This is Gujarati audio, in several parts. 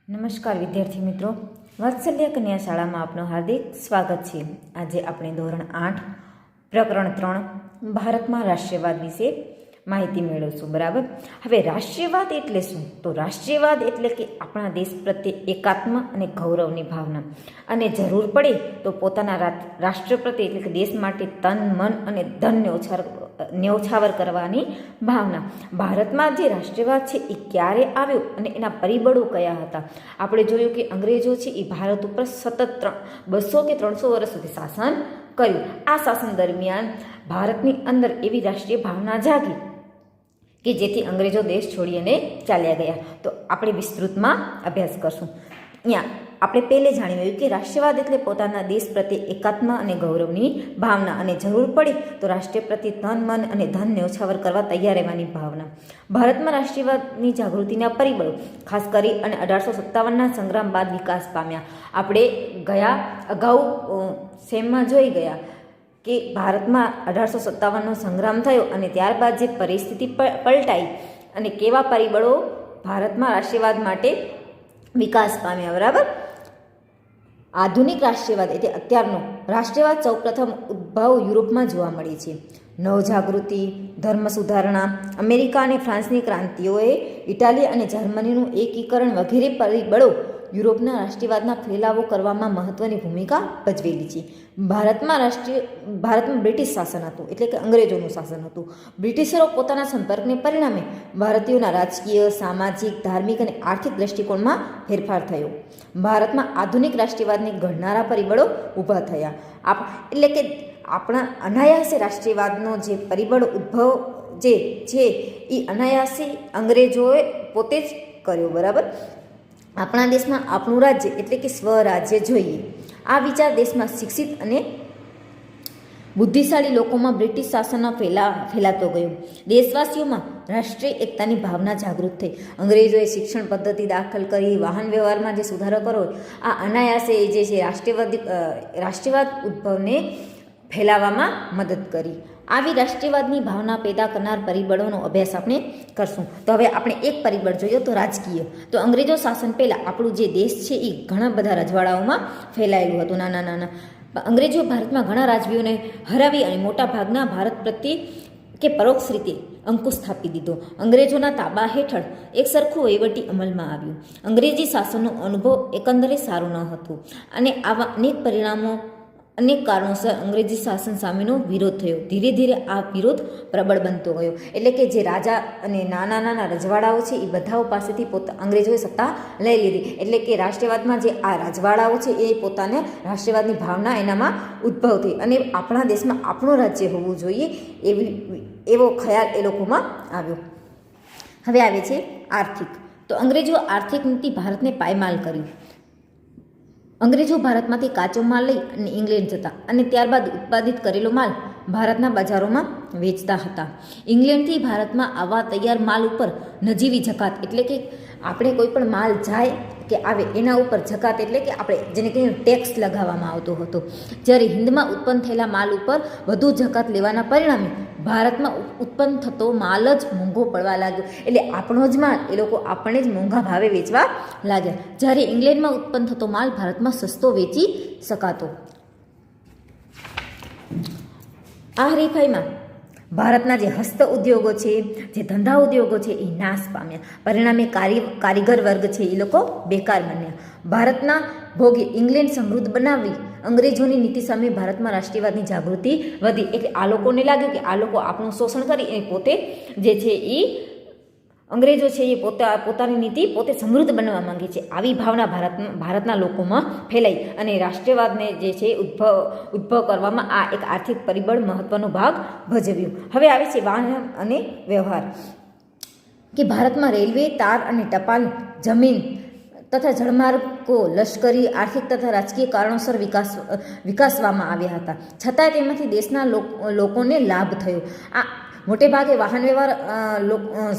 નમસ્કાર વિદ્યાર્થી મિત્રો, વાત્સલ્ય કન્યા શાળામાં આપનું હાર્દિક સ્વાગત છે। આજે આપણે ધોરણ 8 પ્રકરણ 3 ભારતમાં રાષ્ટ્રીયવાદ વિશે માહિતી મેળવશું। બરાબર। હવે રાષ્ટ્રીયવાદ એટલે શું? તો રાષ્ટ્રીયવાદ એટલે કે આપણા દેશ પ્રત્યે એકાત્મ અને ગૌરવની ભાવના, અને જરૂર પડે તો પોતાના રાષ્ટ્ર પ્રત્યે એટલે કે દેશ માટે તન મન અને ધન ન્યોછાવર કરવાની ભાવના। ભારતમાં જે રાષ્ટ્રીયવાદ છે એ ક્યારે આવ્યો અને એના પરિબળો કયા હતા? આપણે જોયું કે અંગ્રેજો છે એ ભારત ઉપર સતત 200 કે 300 વર્ષ સુધી શાસન કર્યું। આ શાસન દરમિયાન ભારતની અંદર એવી રાષ્ટ્રીય ભાવના જાગી કે જેથી અંગ્રેજો દેશ છોડીને ચાલ્યા ગયા। તો આપણે વિસ્તૃતમાં અભ્યાસ કરશું। અહીંયા આપણે પહેલે જાણી લઈએ કે રાષ્ટ્રીયવાદ એટલે પોતાના દેશ પ્રત્યે એકાત્મ અને ગૌરવની ભાવના, અને જરૂર પડે તો રાષ્ટ્ર પ્રત્યે તન મન અને ધન ન્યોછાવર કરવા તૈયાર રહેવાની ભાવના। ભારતમાં રાષ્ટ્રીયવાદની જાગૃતિના પરિબળો ખાસ કરી અને 1857ના સંગ્રામ બાદ વિકાસ પામ્યા। આપણે અગાઉ સેમમાં જોઈ ગયા કે ભારતમાં 1857નો સંગ્રામ થયો અને ત્યારબાદ જે પરિસ્થિતિ પલટાઈ અને કેવા પરિબળો ભારતમાં રાષ્ટ્રીયવાદ માટે વિકાસ પામ્યા। બરાબર। આધુનિક રાષ્ટ્રીયવાદ એટલે અત્યારનો રાષ્ટ્રીયવાદ સૌપ્રથમ ઉદ્ભવ યુરોપમાં જોવા મળે છે। નવજાગૃતિ, ધર્મ સુધારણા, અમેરિકા અને ફ્રાન્સની ક્રાંતિઓએ, ઇટાલી અને જર્મનીનું એકીકરણ વગેરે પરિબળો યુરોપના રાષ્ટ્રીયવાદના ફેલાવો કરવામાં મહત્વની ભૂમિકા ભજવેલી છે। ભારતમાં બ્રિટિશ શાસન હતું, એટલે કે અંગ્રેજોનું શાસન હતું। બ્રિટિશરો પોતાના સંપર્કને પરિણામે ભારતીયોના રાજકીય, સામાજિક, ધાર્મિક અને આર્થિક દ્રષ્ટિકોણમાં ફેરફાર થયો। ભારતમાં આધુનિક રાષ્ટ્રીયવાદને ઘડનારા પરિબળો ઊભા થયા। એટલે કે આપણા અનાયાસે રાષ્ટ્રીયવાદનો જે પરિબળો ઉદ્ભવ જે છે એ અનાયાસે અંગ્રેજોએ પોતે જ કર્યો। બરાબર। આપણા દેશમાં આપણું રાજ્ય એટલે કે સ્વરાજ્ય જોઈએ, આ વિચાર દેશમાં શિક્ષિત અને બુદ્ધિશાળી લોકોમાં બ્રિટિશ શાસનનો ફેલાતો ગયો। દેશવાસીઓમાં રાષ્ટ્રીય એકતાની ભાવના જાગૃત થઈ। અંગ્રેજોએ શિક્ષણ પદ્ધતિ દાખલ કરી, વાહન વ્યવહારમાં જે સુધારો કર્યો, આ અનાયાસે જે છે રાષ્ટ્રીયવાદ ઉદ્ભવને ફેલાવવામાં મદદ કરી। આવી રાષ્ટ્રીયવાદની ભાવના પેદા કરનાર પરિબળોનો અભ્યાસ આપણે કરશું। તો હવે આપણે એક પરિબળ જોઈએ તો રાજકીય। તો અંગ્રેજો શાસન પહેલાં આપણું જે દેશ છે એ ઘણા બધા રજવાડાઓમાં ફેલાયેલું હતું, નાના નાના। અંગ્રેજો ભારતમાં ઘણા રાજવીઓને હરાવી અને મોટા ભાગના ભારત પ્રત્યે કે પરોક્ષ રીતે અંકુશ સ્થાપી દીધો। અંગ્રેજોના તાબા હેઠળ એક સરખું વહીવટી અમલમાં આવ્યું। અંગ્રેજી શાસનનો અનુભવ એકંદરે સારો ન હતો, અને આવા અનેક કારણોસર અંગ્રેજી શાસન સામેનો વિરોધ થયો। ધીરે ધીરે આ વિરોધ પ્રબળ બનતો ગયો। એટલે કે જે રાજા અને નાના નાના રજવાડાઓ છે એ બધાઓ પાસેથી અંગ્રેજોએ સત્તા લઈ લીધી। એટલે કે રાષ્ટ્રીયવાદમાં જે આ રજવાડાઓ છે એ પોતાને રાષ્ટ્રીયવાદની ભાવના એનામાં ઉદ્ભવ થઈ, અને આપણા દેશમાં આપણું રાજ્ય હોવું જોઈએ એવો ખ્યાલ એ લોકોમાં આવ્યો। હવે આવે છે આર્થિક। તો અંગ્રેજો આર્થિક નીતિ ભારતને પાયમાલ કર્યું। અંગ્રેજો ભારતમાંથી કાચો માલ લઈ અને ઇંગ્લેન્ડ જતા અને ત્યારબાદ ઉત્પાદિત કરેલો માલ ભારતના બજારોમાં વેચતા હતા। ઇંગ્લેન્ડથી ભારતમાં આવા તૈયાર માલ ઉપર નજીવી જકાત, એટલે કે આપણે કોઈ પણ માલ જાય કે આવે એના ઉપર જકાત એટલે કે આપણે જેને કહીએ ટેક્સ લગાવવામાં આવતો હતો। જ્યારે હિન્દમાં ઉત્પન્ન થયેલા માલ ઉપર વધુ જકાત લેવાના પરિણામે ભારતમાં ઉત્પન્ન થતો માલ જ મોંઘો પડવા લાગ્યો। એટલે આપણો જ માલ એ લોકો આપણે જ મોંઘા ભાવે વેચવા લાગ્યા, જ્યારે ઇંગ્લેન્ડમાં ઉત્પન્ન થતો માલ ભારતમાં સસ્તો વેચી શકાતો। આ હરીફાઈમાં ભારતના જે હસ્ત ઉદ્યોગો છે, જે ધંધા ઉદ્યોગો છે એ નાશ પામ્યા। પરિણામે કારીગર વર્ગ છે એ લોકો બેકાર બન્યા। ભારતના ભોગે ઇંગ્લેન્ડ સમૃદ્ધ બનાવી અંગ્રેજોની નીતિ સામે ભારતમાં રાષ્ટ્રીયવાદની જાગૃતિ વધી। એટલે આ લોકોને લાગ્યું કે આ લોકો આપણું શોષણ કરી અને પોતે જે છે એ અંગ્રેજો છે એ પોતાની નીતિ પોતે સમૃદ્ધ બનવા માંગે છે, આવી ભાવના ભારતના લોકોમાં ફેલાઈ અને રાષ્ટ્રીયવાદને જે છે ઉદ્ભવ કરવામાં આ એક આર્થિક પરિબળ મહત્વનો ભાગ ભજવ્યો। હવે આવે છે વાહન અને વ્યવહાર। કે ભારતમાં રેલવે, તાર અને ટપાલ, જમીન તથા જળમાર્ગો લશ્કરી, આર્થિક તથા રાજકીય કારણોસર વિકાસવામાં આવ્યા હતા, છતાંય તેમાંથી દેશના લોકોને લાભ થયો। આ મોટે ભાગે વાહન વ્યવહાર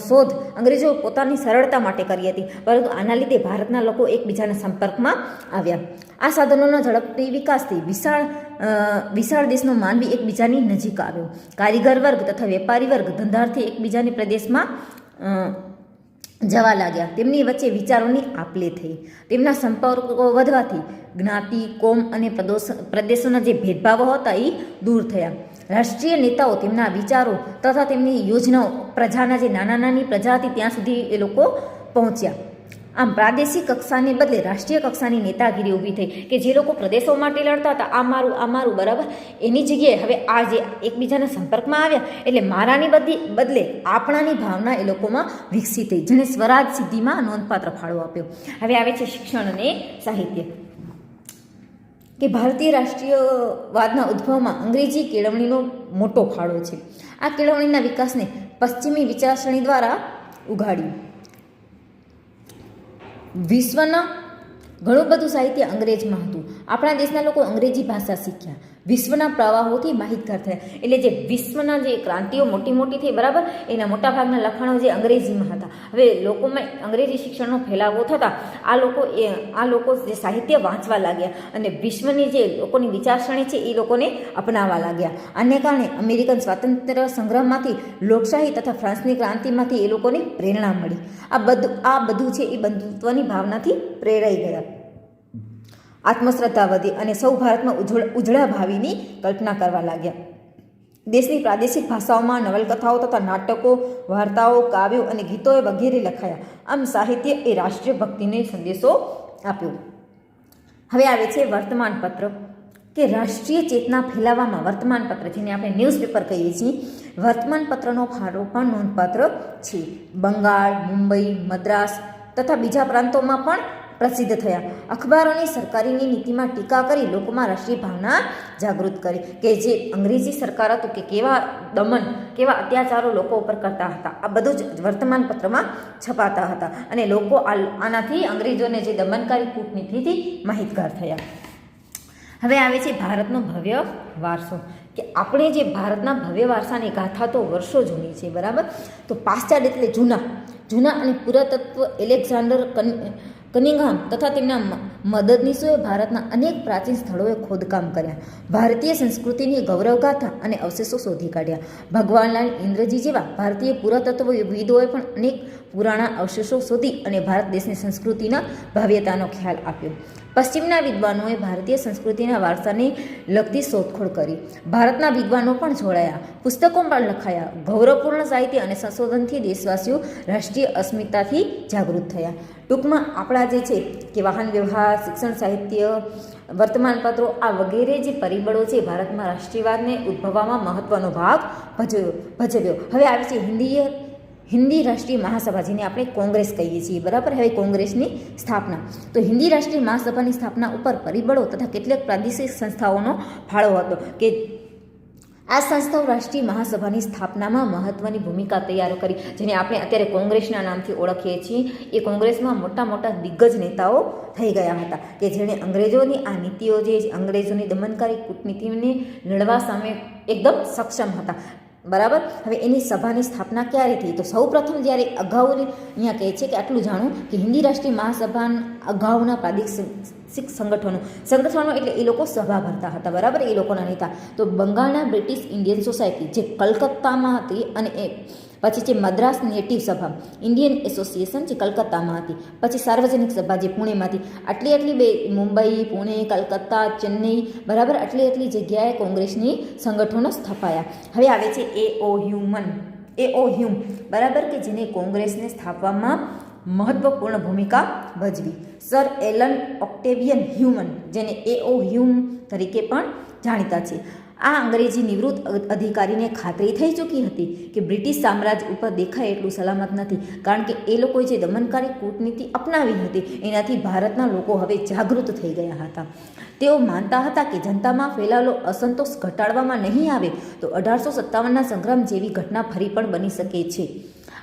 શોધ અંગ્રેજો પોતાની સરળતા માટે કરી હતી, પરંતુ આના લીધે ભારતના લોકો એકબીજાના સંપર્કમાં આવ્યા। આ સાધનોના ઝડપથી વિકાસથી વિશાળ દેશનો માનવી એકબીજાની નજીક આવ્યો। કારીગર વર્ગ તથા વેપારી વર્ગ ધંધાર્થી એકબીજાની પ્રદેશમાં જવા લાગ્યા. તેમની વચ્ચે વિચારોની આપ-લે થઈ. તેમના સંપર્કો વધવાથી જ્ઞાતિ, કોમ અને પ્રદેશોના જે ભેદભાવો હતા એ દૂર થયા. રાષ્ટ્રીય નેતાઓ તેમના વિચારો તથા તેમની યોજનાઓ પ્રજાના જે નાની પ્રજા હતી ત્યાં સુધી એ લોકો પહોંચ્યા. આમ પ્રાદેશિક કક્ષાને બદલે રાષ્ટ્રીય કક્ષાની નેતાગીરી ઊભી થઈ કે જે લોકો પ્રદેશો માટે લડતા હતા, આ મારું બરાબર, એની જગ્યાએ હવે આ જે એકબીજાના સંપર્કમાં આવ્યા એટલે મારાની બદલે આપણાની ભાવના એ લોકોમાં વિકસિત થઈ, જેને સ્વરાજ સિદ્ધિમાં નોંધપાત્ર ફાળો આપ્યો. હવે આવે છે શિક્ષણ અને સાહિત્ય. કે ભારતીય રાષ્ટ્રીયવાદના ઉદ્ભવમાં અંગ્રેજી કેળવણીનો મોટો ફાળો છે. આ કેળવણીના વિકાસને પશ્ચિમી વિચારસરણી દ્વારા ઉઘાડ્યું. વિશ્વના ઘણું બધું સાહિત્ય અંગ્રેજીમાં હતું. આપણા દેશના લોકો અંગ્રેજી ભાષા શીખ્યા, વિશ્વના પ્રવાહોથી માહિતગાર થયા. એટલે જે વિશ્વના જે ક્રાંતિઓ મોટી થઈ બરાબર, એના મોટાભાગના લખાણો જે અંગ્રેજીમાં હતા. હવે લોકોમાં અંગ્રેજી શિક્ષણનો ફેલાવો થતાં આ લોકો જે સાહિત્ય વાંચવા લાગ્યા અને વિશ્વની જે લોકોની વિચારસરણી છે એ લોકોને અપનાવવા લાગ્યા. આને કારણે અમેરિકન સ્વાતંત્ર્ય સંગ્રામમાંથી, લોકશાહી તથા ફ્રાન્સની ક્રાંતિમાંથી એ લોકોને પ્રેરણા મળી. આ બધું છે એ બંધુત્વની ભાવનાથી પ્રેરાઈ ગયા. આત્મશ્રદ્ધા વધી અને સૌ ભારતમાં ઉજળા ભાવિની કલ્પના કરવા લાગ્યા. દેશની પ્રાદેશિક ભાષાઓમાં નવલકથાઓ તથા નાટકો, વાર્તાઓ, કાવ્યો અને ગીતોએ વગેરે લખાયા. આમ સાહિત્ય એ રાષ્ટ્રીય ભક્તિને સંદેશો આપ્યો. હવે આવે છે વર્તમાનપત્ર. કે રાષ્ટ્રીય ચેતના ફેલાવવામાં વર્તમાનપત્ર, જેને આપણે ન્યૂઝપેપર કહીએ છીએ, વર્તમાનપત્રનો ફાળો પણ નોંધપાત્ર છે. બંગાળ, મુંબઈ, મદ્રાસ તથા બીજા પ્રાંતોમાં પણ પ્રસિદ્ધ થયા. અખબારોની સરકારીની નીતિમાં ટીકા કરી લોકોમાં રાષ્ટ્રીય ભાવના જાગૃત કરી. કે જે અંગ્રેજી સરકાર હતું કે કેવા દમન, કેવા અત્યાચારો લોકો ઉપર કરતા હતા, આ બધું જ વર્તમાનપત્રમાં છપાતા હતા અને લોકો આનાથી અંગ્રેજોને જે દમનકારી કૂટનીતિથી માહિતગાર થયા. હવે આવે છે ભારતનો ભવ્ય વારસો. કે આપણે જે ભારતના ભવ્ય વારસાની ગાથા તો વર્ષો જૂની છે બરાબર. તો પાશ્ચાત્ય એટલે જૂના અને પુરાતત્વ એલેક્ઝાન્ડર કનિંઘહામ તથા તેમના મદદનીશોએ ભારતના અનેક પ્રાચીન સ્થળોએ ખોદકામ કર્યા. ભારતીય સંસ્કૃતિની ગૌરવગાથા અને અવશેષો શોધી કાઢ્યા. ભગવાનલાલ ઇન્દ્રજી જેવા ભારતીય પુરાતત્વવિદોએ પણ અનેક પુરાણા અવશેષો શોધી અને ભારત દેશની સંસ્કૃતિના ભવ્યતાનો ખ્યાલ આપ્યો. પશ્ચિમના વિદ્વાનોએ ભારતીય સંસ્કૃતિના વારસાને લગતી શોધખોળ કરી. ભારતના વિદ્વાનો પણ જોડાયા, પુસ્તકો પણ લખાયા. ગૌરવપૂર્ણ સાહિત્ય અને સંશોધનથી દેશવાસીઓ રાષ્ટ્રીય અસ્મિતાથી જાગૃત થયા. ટૂંકમાં આપણા જે છે કે વાહન વ્યવહાર, શિક્ષણ, સાહિત્ય, વર્તમાનપત્રો આ વગેરે જે પરિબળો છે ભારતમાં રાષ્ટ્રીયવાદને ઉદ્ભવવામાં મહત્વનો ભાગ ભજવ્યો. હવે આવે છે હિન્દી રાષ્ટ્રીય મહાસભા, જેને આપણે કોંગ્રેસ કહીએ છીએ બરાબર. હવે કોંગ્રેસની સ્થાપના. તો હિન્દી રાષ્ટ્રીય મહાસભાની સ્થાપના ઉપર પરિબળો તથા કેટલીક પ્રાદેશિક સંસ્થાઓનો ફાળો હતો. કે આ સંસ્થાઓ રાષ્ટ્રીય મહાસભાની સ્થાપનામાં મહત્વની ભૂમિકા તૈયાર કરી, જેને આપણે અત્યારે કોંગ્રેસના નામથી ઓળખીએ છીએ. એ કોંગ્રેસમાં મોટા દિગ્ગજ નેતાઓ થઈ ગયા હતા કે જેણે અંગ્રેજોની આ નીતિઓ, જે અંગ્રેજોની દમનકારી કૂટનીતિને લડવા સામે એકદમ સક્ષમ હતા બરાબર. હવે એની સભાની સ્થાપના ક્યારે થઈ? તો સૌ પ્રથમ જ્યારે અગાઉની અહીંયા કહે છે કે આટલું જાણું કે હિન્દી રાષ્ટ્રીય મહાસભા અગાઉના પ્રાદેશિક સંગઠનો એટલે એ લોકો સભા ભરતા હતા બરાબર, એ લોકોના નેતા. તો બંગાળના બ્રિટિશ ઇન્ડિયન સોસાયટી જે કલકત્તામાં હતી અને એ પછી છે મદ્રાસ નેટિવ સભા, ઇન્ડિયન એસોસિએશન જે કલકત્તામાં હતી, પછી સાર્વજનિક સભા જે પુણેમાંથી. આટલી બે મુંબઈ, પુણે, કલકત્તા, ચેન્નઈ બરાબર, આટલી જગ્યાએ કોંગ્રેસની સંગઠનો સ્થપાયા. હવે આવે છે એઓ હ્યુમ બરાબર, કે જેને કોંગ્રેસને સ્થાપવામાં મહત્વપૂર્ણ ભૂમિકા ભજવી. સર એલન ઓક્ટેવિયન હ્યુમન, જેને એઓ હ્યુમ તરીકે પણ જાણીતા છે. આ અંગ્રેજી નિવૃત્ત અધિકારીને ખાતરી થઈ ચૂકી હતી કે બ્રિટિશ સામ્રાજ્ય ઉપર દેખાય એટલું સલામત નથી, કારણ કે એ લોકોએ જે દમનકારી કૂટનીતિ અપનાવી હતી એનાથી ભારતના લોકો હવે જાગૃત થઈ ગયા હતા. તેઓ માનતા હતા કે જનતામાં ફેલાયેલો અસંતોષ ઘટાડવામાં નહીં આવે તો 1857ના સંગ્રામ જેવી ઘટના ફરી પણ બની શકે છે.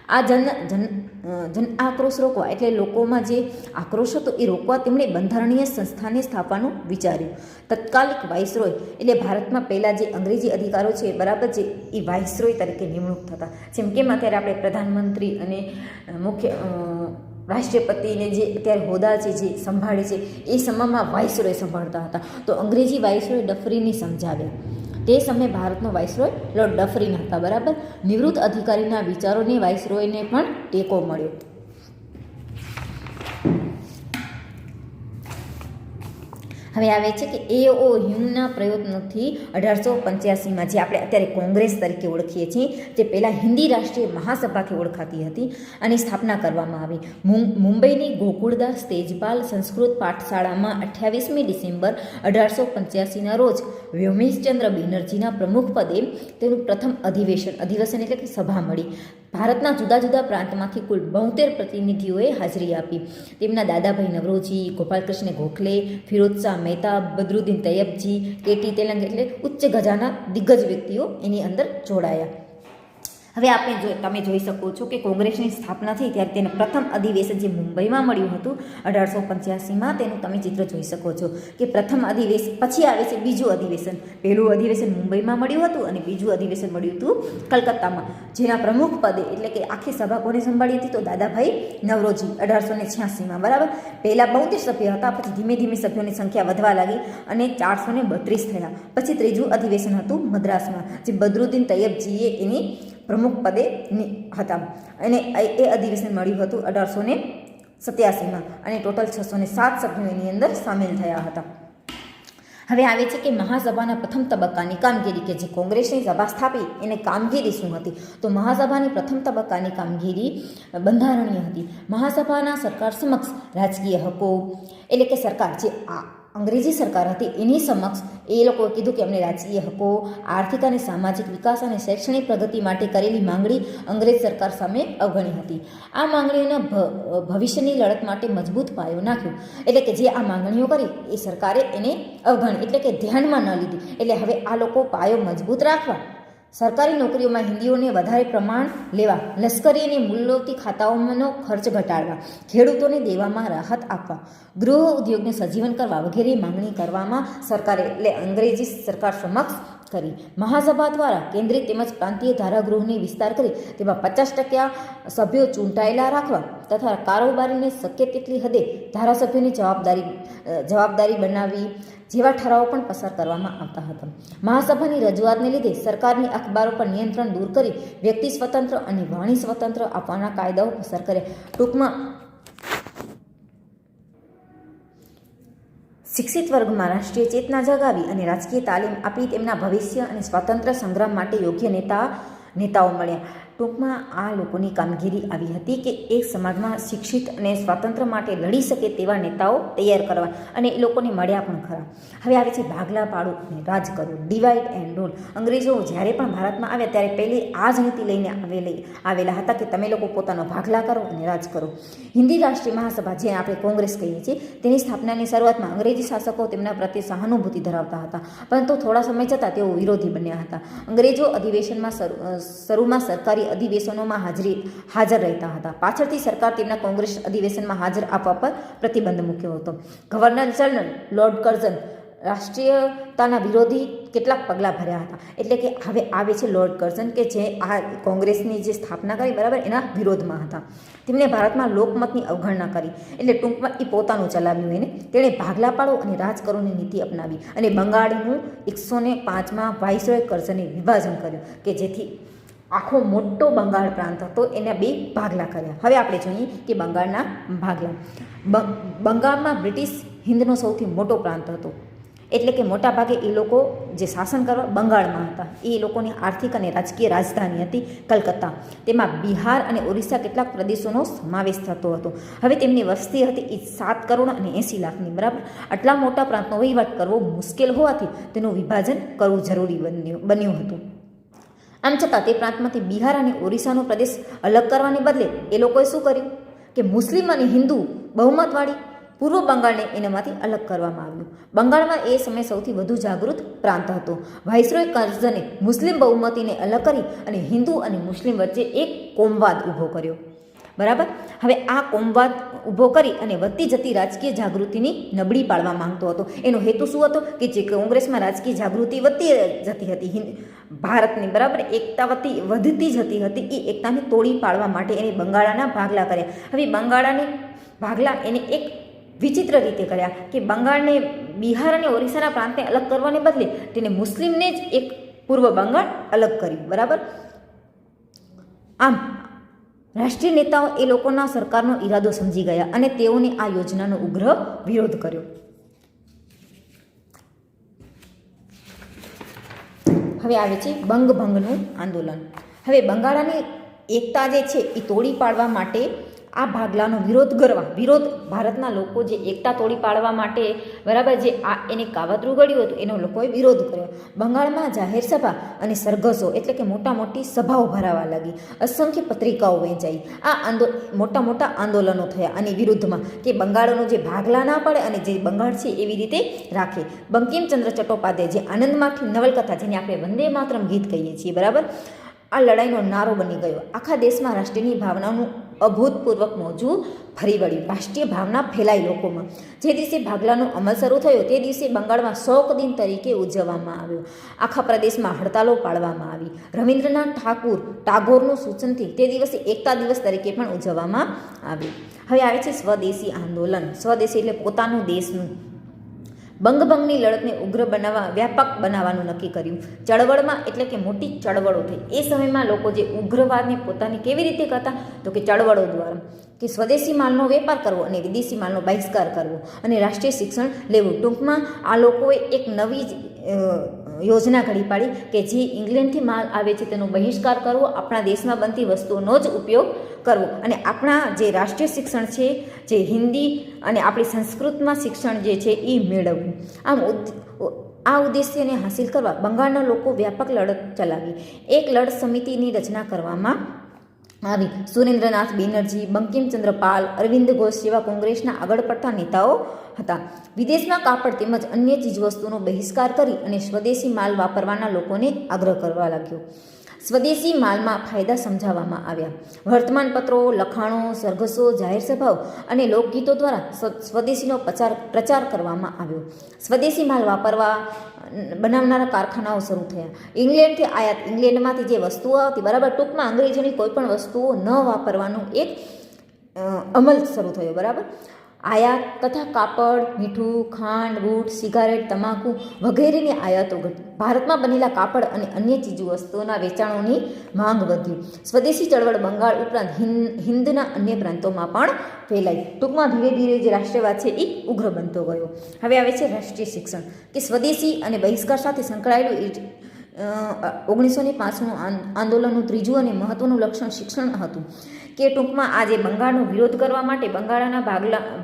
આ જન આક્રોશ રોકવા, એટલે લોકોમાં જે આક્રોશ હતો એ રોકવા તેમણે બંધારણીય સંસ્થાને સ્થાપવાનું વિચાર્યું. તત્કાલિક વાઇસરોય, એટલે ભારતમાં પહેલાં જે અંગ્રેજી અધિકારો છે બરાબર, જે એ વાઇસરોય તરીકે નિમણૂક થતા. જેમ કે અત્યારે આપણે પ્રધાનમંત્રી અને મુખ્ય રાષ્ટ્રપતિને જે અત્યારે હોદ્દા છે જે સંભાળે છે એ સમયમાં વાઇસરોય સંભાળતા હતા. તો અંગ્રેજી વાઇસરોય ડફરીની સમજાવે. તે સમયે ભારતનો વાઇસરોય લોર્ડ ડફરીન હતા બરાબર. નિવૃત્ત અધિકારીના વિચારોને વાઇસરોયને પણ ટેકો મળ્યો. હવે આવે છે કે એઓ હ્યુમના પ્રયત્નોથી 1885માં જે આપણે અત્યારે કોંગ્રેસ તરીકે ઓળખીએ છીએ, જે પહેલાં હિન્દી રાષ્ટ્રીય મહાસભાથી ઓળખાતી હતી, આની સ્થાપના કરવામાં આવી. મુંબઈની ગોકુળદાસ તેજપાલ સંસ્કૃત પાઠશાળામાં 28મી ડિસેમ્બર 1885ના રોજ વ્યોમેશચંદ્ર બેનર્જીના પ્રમુખ પદે તેનું પ્રથમ અધિવેશન એટલે કે સભા મળી. ભારતના જુદા જુદા પ્રાંતમાંથી કુલ 72 પ્રતિનિધિઓએ હાજરી આપી. તેમના દાદાભાઈ નવરોજી, ગોપાલકૃષ્ણ ગોખલે, ફિરોઝશાહ મહેતા, બદરુદ્દીન તૈયબજી, કેટી તેલંગ એટલે ઉચ્ચ ગજાના દિગ્ગજ વ્યક્તિઓ એની અંદર જોડાયા. હવે તમે જોઈ શકો છો કે કોંગ્રેસની સ્થાપના થઈ ત્યારે તેનું પ્રથમ અધિવેશન જે મુંબઈમાં મળ્યું હતું 1885માં, તેનું તમે ચિત્ર જોઈ શકો છો કે પ્રથમ અધિવેશન પછી આવે છે બીજું અધિવેશન. પહેલું અધિવેશન મુંબઈમાં મળ્યું હતું અને બીજું અધિવેશન મળ્યું હતું કલકત્તામાં, જેના પ્રમુખ પદે એટલે કે આખી સભા કોને સંભાળી હતી? તો દાદાભાઈ નવરોજી 1886માં. બરાબર. પહેલાં 72 સભ્યો હતા, પછી ધીમે ધીમે સભ્યોની સંખ્યા વધવા લાગી અને 432 થયા. પછી ત્રીજું અધિવેશન હતું મદ્રાસમાં, જે બદરુદ્દીન તૈયબજીએ એની પ્રમુખ પદે હતા અને એ અધિવેશન મળ્યું હતું 1887માં અને ટોટલ 607 સભ્યો એની અંદર સામેલ થયા હતા. હવે આવે છે કે મહાસભાના પ્રથમ તબક્કાની કામગીરી, કે જે કોંગ્રેસની સભા સ્થાપી એને કામગીરી શું હતી? તો મહાસભાની પ્રથમ તબક્કાની કામગીરી બંધારણીય હતી. મહાસભાના સરકાર સમક્ષ રાજકીય હકો એટલે કે સરકાર જે અંગ્રેજી સરકાર હતી એની સમક્ષ એ લોકોએ કીધું કે અમને રાજકીય હકો, આર્થિક અને સામાજિક વિકાસ અને શૈક્ષણિક પ્રગતિ માટે કરેલી માંગણી અંગ્રેજ સરકાર સામે અવગણી હતી. આ માંગણીઓના ભવિષ્યની લડત માટે મજબૂત પાયો નાખ્યો. એટલે કે જે આ માંગણીઓ કરી એ સરકારે એને અવગણી એટલે કે ધ્યાનમાં ન લીધી. એટલે હવે આ લોકો પાયો મજબૂત રાખવા, સરકારી નોકરીઓમાં હિન્દીઓને વધારે પ્રમાણ લેવા, લશ્કરી અને મૂલ્યવર્તી ખાતાઓનો ખર્ચ ઘટાડવા, ખેડૂતોને દેવામાં રાહત આપવા, ગૃહ ઉદ્યોગને સજીવન કરવા વગેરે માંગણી કરવામાં સરકારે એટલે અંગ્રેજી સરકાર સમક્ષ કરી. મહાસભા દ્વારા કેન્દ્રીય તેમજ પ્રાંતીય ધારાગૃહની વિસ્તાર કરી તેમાં 50% સભ્યો ચૂંટાયેલા રાખવા તથા કારોબારીને શક્ય તેટલી હદે ધારાસભ્યોની જવાબદારી બનાવવી જેવા ઠરાવો પણ પસાર કરવામાં આવતા હતા. મહાસભાની રજૂઆતને લીધે સરકારની અખબારો પર નિયંત્રણ દૂર કરી વ્યક્તિ સ્વતંત્ર અને વાણી સ્વતંત્ર આપવાના કાયદાઓ પસાર કર્યા. ટૂંકમાં શિક્ષિત વર્ગમાં રાષ્ટ્રીય ચેતના જગાવી અને રાજકીય તાલીમ આપી તેમના ભવિષ્ય અને સ્વાતંત્ર્ય સંગ્રામ માટે યોગ્ય નેતાઓ મળ્યા. ટૂંકમાં આ લોકોની કામગીરી આવી હતી કે એક સમાજમાં શિક્ષિત અને સ્વાતંત્ર્ય માટે લડી શકે તેવા નેતાઓ તૈયાર કરવા, અને એ લોકોને મળ્યા પણ ખરા. હવે આવે છે ભાગલા પાડો અને રાજ કરો, ડિવાઈડ એન્ડ રૂલ. અંગ્રેજો જ્યારે પણ ભારતમાં આવ્યા ત્યારે પહેલી આ જ નીતિ લઈને આવેલા હતા કે તમે લોકો પોતાનો ભાગલા કરો અને રાજ કરો. હિન્દી રાષ્ટ્રીય મહાસભા, જે આપણે કોંગ્રેસ કહીએ છીએ, તેની સ્થાપનાની શરૂઆતમાં અંગ્રેજી શાસકો તેમના પ્રત્યે સહાનુભૂતિ ધરાવતા હતા, પરંતુ થોડા સમય જતાં તેઓ વિરોધી બન્યા હતા. અંગ્રેજો અધિવેશનમાં શરૂમાં સરકારી અધિવેશનોમાં હાજર રહેતા હતા. પાછળથી સરકાર તેમના કોંગ્રેસ અધિવેશનમાં હાજર આપવા પર પ્રતિબંધ મૂક્યો હતો. ગવર્નર જનરલ લોર્ડ કર્ઝન રાષ્ટ્રીયતાના વિરોધી કેટલાક પગલાં ભર્યા હતા. એટલે કે હવે આવે છે લોર્ડ કર્ઝન, કે જે આ કોંગ્રેસની જે સ્થાપના કરી બરાબર એના વિરોધમાં હતા. તેમણે ભારતમાં લોકમતની અવગણના કરી, એટલે ટૂંકમાં એ પોતાનું ચલાવ્યું. તેણે ભાગલા પાડો અને રાજ કરોની નીતિ અપનાવી અને બંગાળનું 105માં વાઇસરોય કર્ઝને વિભાજન કર્યું, કે જેથી આખો મોટો બંગાળ પ્રાંત હતો એને 2 ભાગલા કર્યા. હવે આપણે જોઈએ કે બંગાળના ભાગલા. બંગાળમાં બ્રિટિશ હિન્દનો સૌથી મોટો પ્રાંત હતો, એટલે કે મોટા ભાગે એ લોકો જે શાસન કરવા બંગાળમાં હતા. એ લોકોની આર્થિક અને રાજકીય રાજધાની હતી કલકત્તા. તેમાં બિહાર અને ઓરિસ્સા કેટલાક પ્રદેશોનો સમાવેશ થતો હતો. હવે તેમની વસ્તી હતી 7 કરોડ અને 80 લાખની. બરાબર. આટલા મોટા પ્રાંતનો વહીવટ કરવો મુશ્કેલ હોવાથી તેનું વિભાજન કરવું જરૂરી બન્યું હતું. આમ છતાં તે પ્રાંતમાંથી બિહાર અને ઓરિસ્સાનો પ્રદેશ અલગ કરવાને બદલે એ લોકોએ શું કર્યું કે મુસ્લિમ અને હિન્દુ બહુમતવાળી પૂર્વ બંગાળને એનામાંથી અલગ કરવામાં આવ્યું. બંગાળમાં એ સમયે સૌથી વધુ જાગૃત પ્રાંત હતો. વાઇસરોય કર્ઝને મુસ્લિમ બહુમતીને અલગ કરી અને હિન્દુ અને મુસ્લિમ વચ્ચે એક કોમવાદ ઊભો કર્યો. બરાબર. હવે આ કોમવાદ ઊભો કરી અને વધતી જતી રાજકીય જાગૃતિની નબળી પાડવા માંગતો હતો. એનો હેતુ શું હતો કે જે કોંગ્રેસમાં રાજકીય જાગૃતિ વધતી જતી હતી ભારતની, બરાબર, એકતા વધતી જતી હતી, એ એકતાને તોડી પાડવા માટે એને બંગાળાના ભાગલા કર્યા. હવે બંગાળાને ભાગલા એને એક વિચિત્ર રીતે કર્યા કે બંગાળને બિહાર અને ઓરિસ્સાના પ્રાંતને અલગ કરવાને બદલે તેને મુસ્લિમને જ એક પૂર્વ બંગાળ અલગ કર્યું. બરાબર. આમ રાષ્ટ્રીય નેતાઓ એ લોકોના સરકારનો ઈરાદો સમજી ગયા અને તેઓને આ યોજનાનો ઉગ્ર વિરોધ કર્યો. હવે આવે છે બંગભંગનું આંદોલન. હવે બંગાળની એકતા જે છે એ તોડી પાડવા માટે આ ભાગલાનો વિરોધ ભારતના લોકો જે એકતા તોડી પાડવા માટે બરાબર જે એને કાવતરું ઘડ્યું હતું એનો લોકોએ વિરોધ કર્યો. બંગાળમાં જાહેર સભા અને સરઘસો એટલે કે મોટી સભાઓ ભરાવા લાગી. અસંખ્ય પત્રિકાઓ વહેંચાઈ. આ મોટા આંદોલનો થયા અને વિરુદ્ધમાં કે બંગાળનો જે ભાગલા ના પડે અને જે બંગાળ છે એવી રીતે રાખે. બંકિમચંદ્ર ચટ્ટોપાધ્યાય જે આનંદમાંથી નવલકથા જેને આપણે વંદે માતરમ ગીત કહીએ છીએ બરાબર, આ લડાઈનો નારો બની ગયો. આખા દેશમાં રાષ્ટ્રીયની ભાવનાનું અભૂતપૂર્વક મોજું ફરી વળ્યું. રાષ્ટ્રીય ભાવના ફેલાઈ લોકોમાં. જે દિવસે ભાગલાનો અમલ શરૂ થયો તે દિવસે બંગાળમાં શોક દિન તરીકે ઉજવવામાં આવ્યો. આખા પ્રદેશમાં હડતાલો પાડવામાં આવી. રવિન્દ્રનાથ ટાગોરનું સૂચનથી તે દિવસે એકતા દિવસ તરીકે પણ ઉજવવામાં આવ્યું. હવે આવે છે સ્વદેશી આંદોલન. સ્વદેશી એટલે પોતાનું દેશનું. બંગભંગની લડતને ઉગ્ર વ્યાપક બનાવવાનું નક્કી કર્યું. ચળવળમાં એટલે કે મોટી ચળવળો થઈ. એ સમયમાં લોકો જે ઉગ્રવાદને પોતાની કેવી રીતે કરતા તો કે ચળવળો દ્વારા, કે સ્વદેશી માલનો વેપાર કરવો અને વિદેશી માલનો બહિષ્કાર કરવો અને રાષ્ટ્રીય શિક્ષણ લેવું. ટૂંકમાં આ લોકોએ એક નવી યોજના ઘડી પાડી કે જે ઇંગ્લેન્ડથી માલ આવે છે તેનો બહિષ્કાર કરવો, આપણા દેશમાં બનતી વસ્તુઓનો જ ઉપયોગ કરવો અને આપણા જે રાષ્ટ્રીય શિક્ષણ છે જે હિન્દી અને આપણી સંસ્કૃતમાં શિક્ષણ જે છે એ મેળવવું. આમ આ ઉદ્દેશ્યને હાંસિલ કરવા બંગાળના લોકો વ્યાપક લડત ચલાવી. એક લડત સમિતિની રચના કરવામાં આવી. સુરેન્દ્રનાથ બેનર્જી, બંકિમચંદ્ર પાલ, અરવિંદ ઘોષ જેવા કોંગ્રેસના આગળ પડતા નેતાઓ હતા. વિદેશમાં કાપડ તેમજ અન્ય ચીજવસ્તુનો બહિષ્કાર કરી અને સ્વદેશી માલ વાપરવાના લોકોને આગ્રહ કરવા લાગ્યો. સ્વદેશી માલમાં ફાયદા સમજાવવામાં આવ્યા. વર્તમાનપત્રો, લખાણો, સરઘસો, જાહેર સભાઓ અને લોકગીતો દ્વારા સ્વદેશીનો પ્રચાર કરવામાં આવ્યો. સ્વદેશી માલ બનાવનારા કારખાનાઓ શરૂ થયા. ઇંગ્લેન્ડથી આયાત ઇંગ્લેન્ડમાંથી જે વસ્તુઓ આવતી બરાબર, ટૂંકમાં અંગ્રેજોની કોઈ પણ વસ્તુઓ ન વાપરવાનો એક અમલ શરૂ થયો બરાબર. આયાત તથા કાપડ, મીઠું, ખાંડ, બૂટ, સિગારેટ, તમાકુ વગેરેની આયાતો ઘટી. ભારતમાં બનેલા કાપડ અને અન્ય ચીજવસ્તુઓના વેચાણોની માંગ વધી. સ્વદેશી ચળવળ બંગાળ ઉપરાંત હિન્દના અન્ય પ્રાંતોમાં પણ ફેલાઈ. ટૂંકમાં ધીરે ધીરે જે રાષ્ટ્રવાદ છે એ ઉગ્ર બનતો ગયો. હવે આવે છે રાષ્ટ્રીય શિક્ષણ, કે સ્વદેશી અને બહિષ્કાર સાથે સંકળાયેલું 1905નું આંદોલનનું ત્રીજું અને મહત્વનું લક્ષણ શિક્ષણ હતું. કે ટૂંકમાં આ જે બંગાળનો વિરોધ કરવા માટે બંગાળના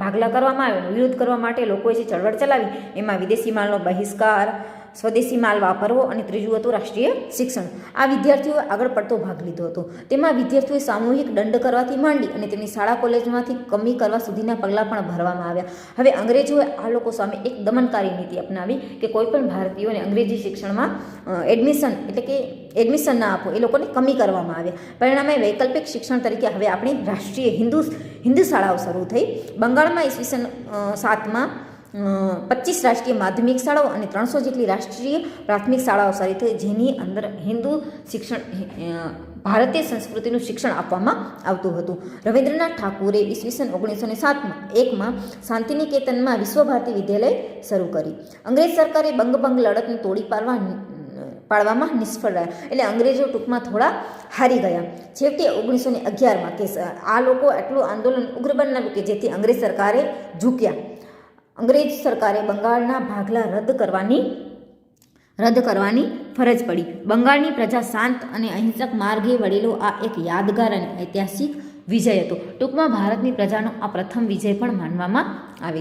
ભાગલા કરવામાં આવ્યો, વિરોધ કરવા માટે લોકોએ જે ચળવળ ચલાવી એમાં વિદેશી માલનો બહિષ્કાર, સ્વદેશી માલ વાપરવો અને ત્રીજું હતું રાષ્ટ્રીય શિક્ષણ. આ વિદ્યાર્થીઓએ આગળ પડતો ભાગ લીધો હતો. તેમાં વિદ્યાર્થીઓએ સામૂહિક દંડ કરવાથી માંડી અને તેમની શાળા કોલેજમાંથી કમી કરવા સુધીના પગલાં પણ ભરવામાં આવ્યા. હવે અંગ્રેજોએ આ લોકો સામે એક દમનકારી નીતિ અપનાવી કે કોઈ પણ ભારતીયોને અંગ્રેજી શિક્ષણમાં એડમિશન ના આપો, એ લોકોને કમી કરવામાં આવ્યા. પરિણામે વૈકલ્પિક શિક્ષણ તરીકે હવે આપણી રાષ્ટ્રીય હિન્દુ શાળાઓ શરૂ થઈ. બંગાળમાં ઈસવીસન 7માં 25 રાષ્ટ્રીય માધ્યમિક શાળાઓ અને 300 જેટલી રાષ્ટ્રીય પ્રાથમિક શાળાઓ શરૂ થઈ, જેની અંદર હિન્દુ શિક્ષણ ભારતીય સંસ્કૃતિનું શિક્ષણ આપવામાં આવતું હતું. રવિન્દ્રનાથ ઠાકુરે ઈસવીસન 1907માં શાંતિનિકેતનમાં વિશ્વભારતી વિદ્યાલય શરૂ કરી. અંગ્રેજ સરકારે બંગભંગ લડતને તોડી પાડવામાં નિષ્ફળ રહ્યા. એટલે અંગ્રેજો ટૂંકમાં થોડા હારી ગયા. છેવટે 1911માં કે આ લોકો આટલું આંદોલન ઉગ્ર બનાવ્યું કે જેથી અંગ્રેજ સરકારે ઝૂક્યા. અંગ્રેજ સરકારે બંગાળના ભાગલા રદ કરવાની ફરજ પડી. બંગાળની પ્રજા શાંત અને અહિંસક માર્ગે વળેલો આ એક યાદગાર અને ઐતિહાસિક વિજય હતો. ટૂંકમાં ભારતની પ્રજાનો આ પ્રથમ વિજય પણ માનવામાં આવે છે.